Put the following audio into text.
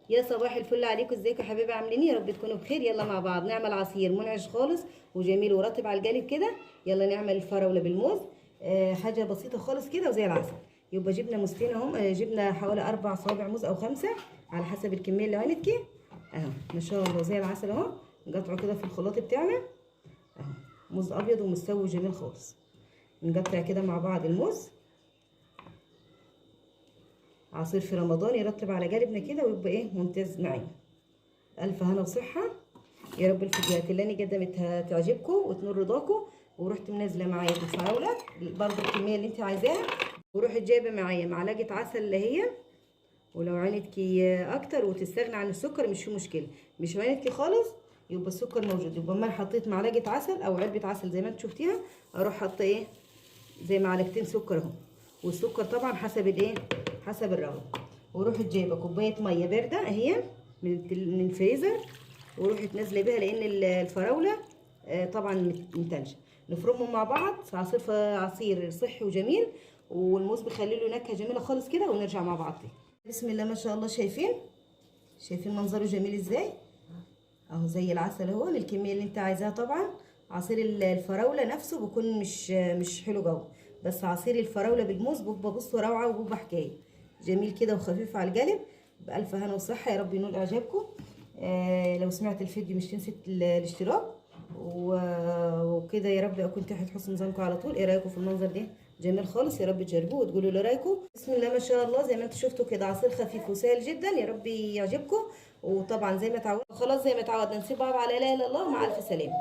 يا صباح الفل عليكم، ازيكم يا حبايبي؟ عاملين ايه؟ يا رب تكونوا بخير. يلا مع بعض نعمل عصير منعش خالص وجميل ورطب على الجانب كده. يلا نعمل الفراوله بالموز. حاجه بسيطه خالص كده وزي العسل. يبقى جبنا موزتين اهم، جبنا حوالي 4 صوابع موز او 5 على حسب الكميه اللي عندك. اهو ما شاء الله زي العسل اهو. نقطعه كده في الخلاط بتاعنا اهو. موز ابيض ومستوي جميل خالص. نقطع كده مع بعض الموز. عصير في رمضان يرطب على جانبنا كده ويبقى ايه ممتاز معانا. الف هنا وصحه. يا رب الفيديوهات اللي انا قدمتها تعجبكم وتنور رضاكم. ورحت منزله معايا الفراوله برضه الكميه اللي انت عايزاها. ورحت جايبه معايا معلقه عسل اللي هي. ولو عينتكي اكتر وتستغنى عن السكر مش في مشكله. مش عينتكي خالص يبقى السكر موجود. يبقى ما حطيت معلقه عسل او علبه عسل زي ما انت شفتيها، اروح حاطه ايه زي معلقتين سكر اهو. والسكر طبعا حسب الايه، حسب الرغبه. ورحت جايبه كوبايه ميه بارده اهي من الفريزر. ورحت نازله بيها لان الفراوله طبعا متنشه. نفرمهم مع بعض عصير صحي وجميل. والموز بيخلي له نكهه جميله خالص كده. ونرجع مع بعض تاني. بسم الله ما شاء الله. شايفين منظره جميل ازاي اهو زي العسل اهو. للكميه اللي انت عايزاها طبعا. عصير الفراوله نفسه بيكون مش حلو جو. بس عصير الفراوله بالموز بيبقى بصوا روعه وبيبقى حكايه. جميل كده وخفيف على القلب. بألف هنا وصحه. يا رب ينول اعجابكم. لو سمعت الفيديو مش تنسي الاشتراك وكده. يا رب اكون تحت حسن ظنكم على طول. ايه رايكم في المنظر ده؟ جميل خالص. يا رب تجربوه وتقولوا لي رايكم. بسم الله ما شاء الله. زي ما انتم شفتوا كده عصير خفيف وسهل جدا. يا رب يعجبكم. وطبعا زي ما تعودنا خلاص زي ما تعودنا نسيب بعض على لا اله الا الله. ومع الف سلامه.